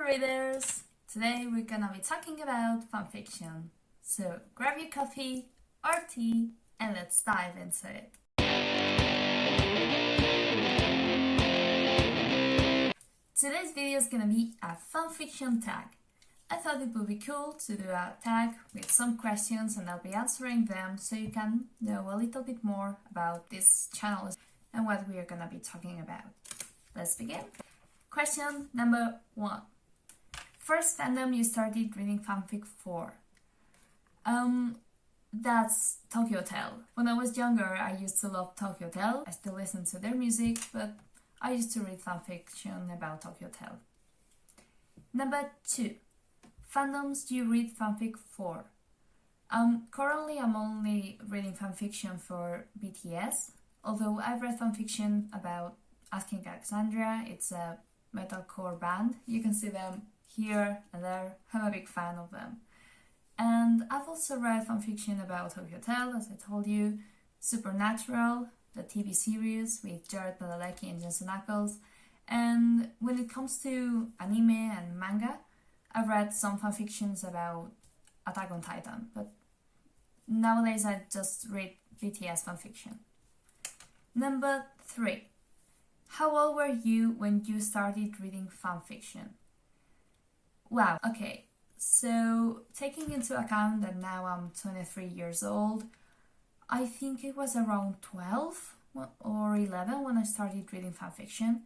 readers! Today we're gonna be talking about fanfiction. So grab your coffee or tea and let's dive into it. Today's video is gonna be a fanfiction tag. I thought it would be cool to do a tag with some questions and I'll be answering them so you can know a little bit more about this channel and what we are gonna be talking about. Let's begin. Question number 1. First fandom you started reading fanfic for? That's Tokyo Hotel. When I was younger, I used to love Tokyo Hotel. I still listen to their music, but I used to read fanfiction about Tokyo Hotel. Number 2. Fandoms you read fanfic for? Currently I'm only reading fanfiction for BTS, although I've read fanfiction about Asking Alexandria. It's a metalcore band. You can see them here and there. I'm a big fan of them. And I've also read fanfiction about Tokyo Hotel, as I told you, Supernatural, the TV series with Jared Padalecki and Jensen Ackles. And when it comes to anime and manga, I've read some fanfictions about Attack on Titan, but nowadays I just read BTS fanfiction. Number 3. How old were you when you started reading fanfiction? Wow, okay, so taking into account that now I'm 23 years old, I think it was around 12 or 11 when I started reading fanfiction.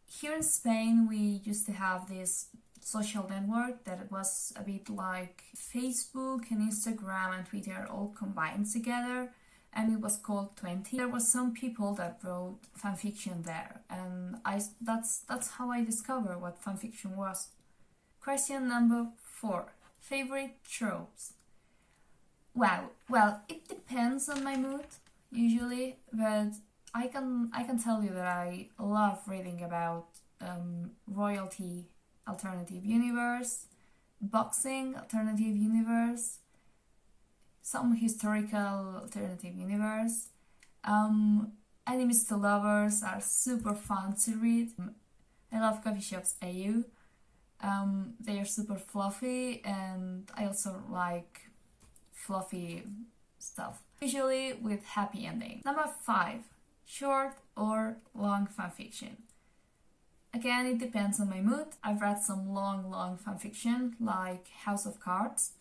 Here in Spain we used to have this social network that was a bit like Facebook and Instagram and Twitter all combined together, and it was called 20. There were some people that wrote fanfiction there, and that's how I discovered what fanfiction was. Question number 4. Favorite tropes? Wow, well, it depends on my mood, usually, but I can tell you that I love reading about royalty alternative universe, boxing alternative universe, some historical alternative universe. Enemies to lovers are super fun to read. I love coffee shops AU. They are super fluffy and I also like fluffy stuff, usually with happy ending. Number 5. Short or long fanfiction? Again, it depends on my mood. I've read some long fanfiction like House of Cards,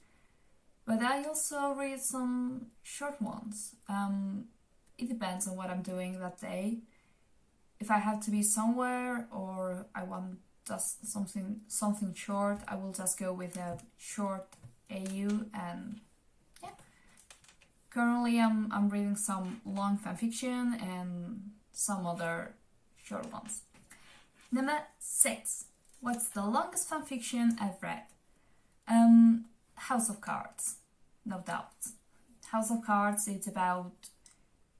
but I also read some short ones. It depends on what I'm doing that day. If I have to be somewhere or I want just something short, I will just go with a short AU, and yeah. Currently I'm reading some long fanfiction and some other short ones. Number 6. What's the longest fanfiction I've read? House of Cards, no doubt. House of Cards, it's about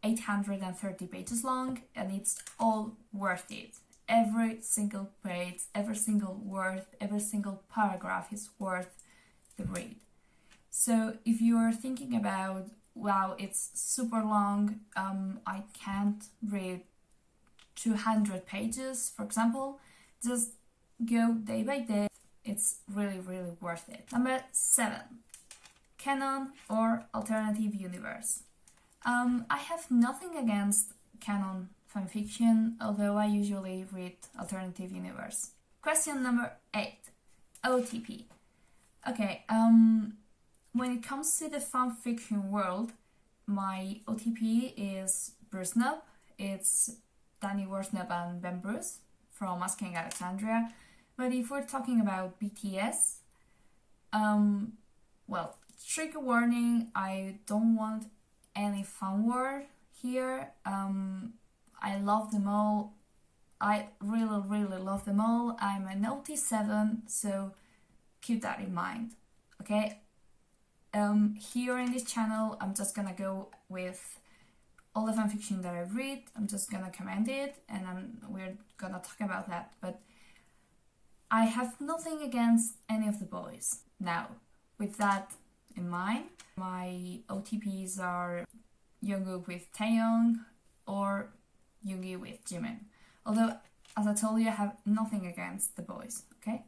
830 pages long and it's all worth it. Every single page, every single word, every single paragraph is worth the read. So if you're thinking about, wow, it's super long, I can't read 200 pages, for example, just go day by day. It's really worth it. Number 7. Canon or alternative universe? I have nothing against canon fanfiction, although I usually read alternative universe. Question number 8. OTP. Okay, when it comes to the fanfiction world, my OTP is Brusnub. It's Danny Worsnub and Ben Bruce from Asking Alexandria. But if we're talking about BTS, well, trigger warning, I don't want any fanword here. I love them all. I really love them all. I'm an OT7, so keep that in mind, okay? Here in this channel, I'm just gonna go with all the fanfiction that I read. I'm just gonna comment it and we're gonna talk about that. But I have nothing against any of the boys. Now, with that in mind, my OTPs are Jungkook with Taeyong or Yoongi with Jimin. Although as I told you, I have nothing against the boys, okay?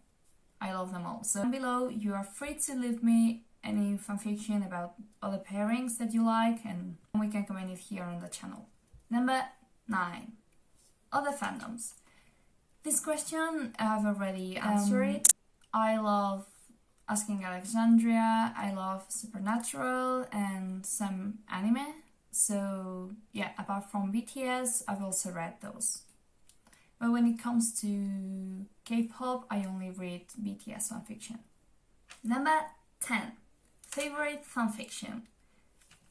I love them all. So below, you are free to leave me any fanfiction about other pairings that you like, and we can comment it here on the channel. Number 9. Other fandoms. This question I've already answered. I love Asking Alexandria, I love Supernatural and some anime. So yeah, apart from BTS, I've also read those. But when it comes to K-pop, I only read BTS fanfiction. Number 10. Favorite fanfiction.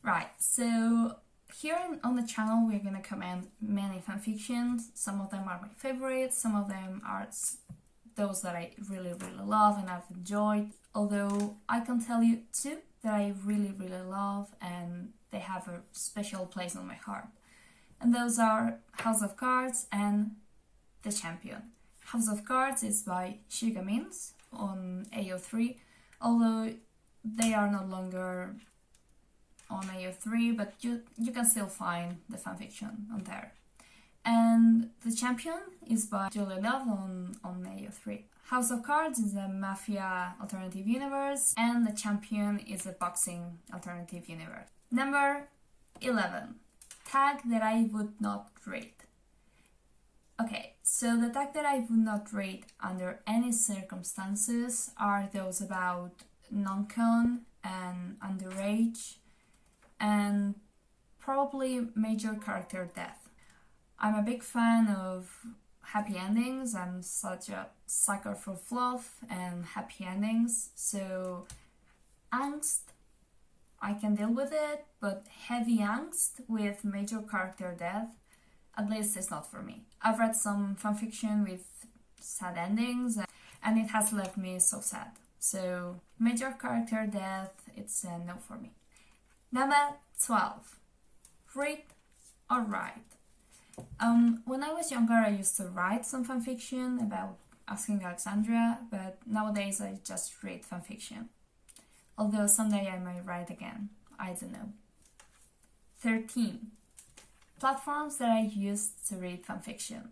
Right, so here on the channel we're gonna comment many fanfictions. Some of them are my favorites, some of them are those that I really love and I've enjoyed. Although I can tell you 2 that I really love and they have a special place on my heart. And those are House of Cards and The Champion. House of Cards is by Sugamins on AO3, although they are no longer on AO3, but you can still find the fanfiction on there. And The Champion is by Julie Love on AO3. House of Cards is a mafia alternative universe, and The Champion is a boxing alternative universe. Number 11. Tag that I would not read. Okay, so the tag that I would not read under any circumstances are those about non-con and underage and probably major character death. I'm a big fan of happy endings. I'm such a sucker for fluff and happy endings, so angst, I can deal with it, but heavy angst with major character death, at least it's not for me. I've read some fanfiction with sad endings and it has left me so sad. So major character death, it's a no for me. Number 12. Read or write. When I was younger I used to write some fanfiction about Asking Alexandria, but nowadays I just read fanfiction. Although someday I might write again, I don't know. 13. Platforms that I used to read fanfiction.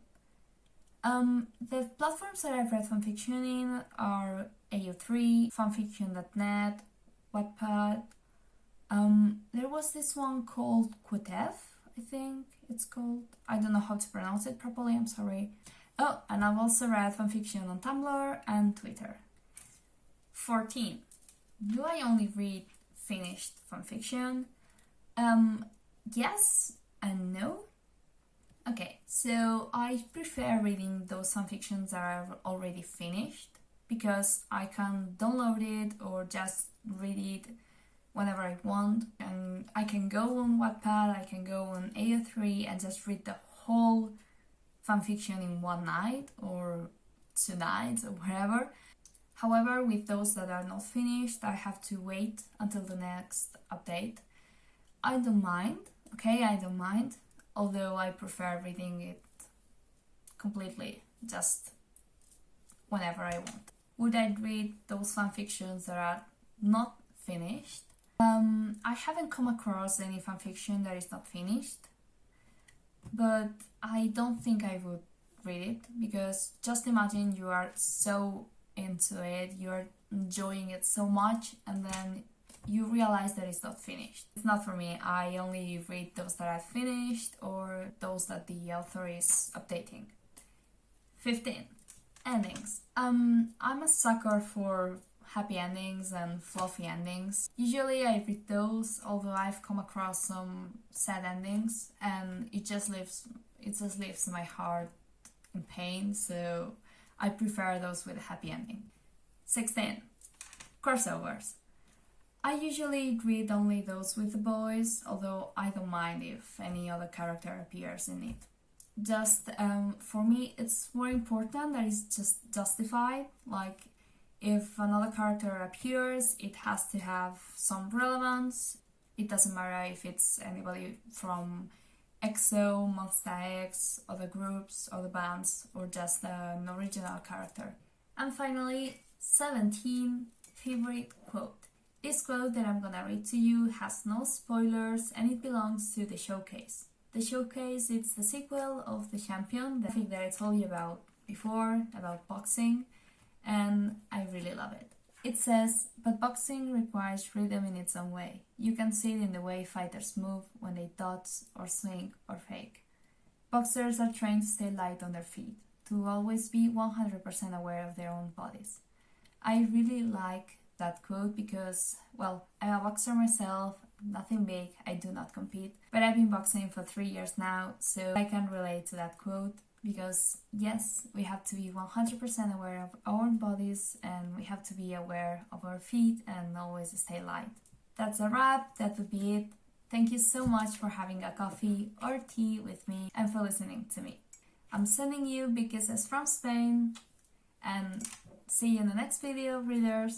The platforms that I've read fanfiction in are AO3, fanfiction.net, Wattpad. There was this one called Qutev, I think it's called. I don't know how to pronounce it properly, I'm sorry. Oh, and I've also read fanfiction on Tumblr and Twitter. 14. Do I only read finished fanfiction? Yes and no. Okay, so I prefer reading those fanfictions that are already finished because I can download it or just read it whenever I want, and I can go on Wattpad, I can go on AO3 and just read the whole fanfiction in one night or 2 nights or whatever. However, with those that are not finished, I have to wait until the next update. I don't mind, okay, I don't mind, although I prefer reading it completely, just whenever I want. Would I read those fanfictions that are not finished? I haven't come across any fanfiction that is not finished, but I don't think I would read it, because just imagine you are so into it, you're enjoying it so much, and then you realize that it's not finished. It's not for me. I only read those that are finished or those that the author is updating. 15. Endings. I'm a sucker for happy endings and fluffy endings. Usually I read those, although I've come across some sad endings and it just leaves my heart in pain, so I prefer those with a happy ending. 16. Crossovers. I usually read only those with the boys, although I don't mind if any other character appears in it. Just for me it's more important that it's just justified, like if another character appears it has to have some relevance. It doesn't matter if it's anybody from EXO, Monsta X, other groups, other bands, or just an original character. And finally, 17. Favorite quote. This quote that I'm gonna read to you has no spoilers and it belongs to the showcase. The showcase is the sequel of The Champion, the thing that I told you about before, about boxing, and I really love it. It says, but boxing requires rhythm in its own way. You can see it in the way fighters move when they dodge or swing or fake. Boxers are trained to stay light on their feet, to always be 100% aware of their own bodies. I really like that quote because, well, I'm a boxer myself, nothing big, I do not compete, but I've been boxing for 3 years now, so I can relate to that quote because, yes, we have to be 100% aware of our own bodies and we have to be aware of our feet and always stay light. That's a wrap, that would be it. Thank you so much for having a coffee or tea with me and for listening to me. I'm sending you big kisses from Spain and see you in the next video, readers.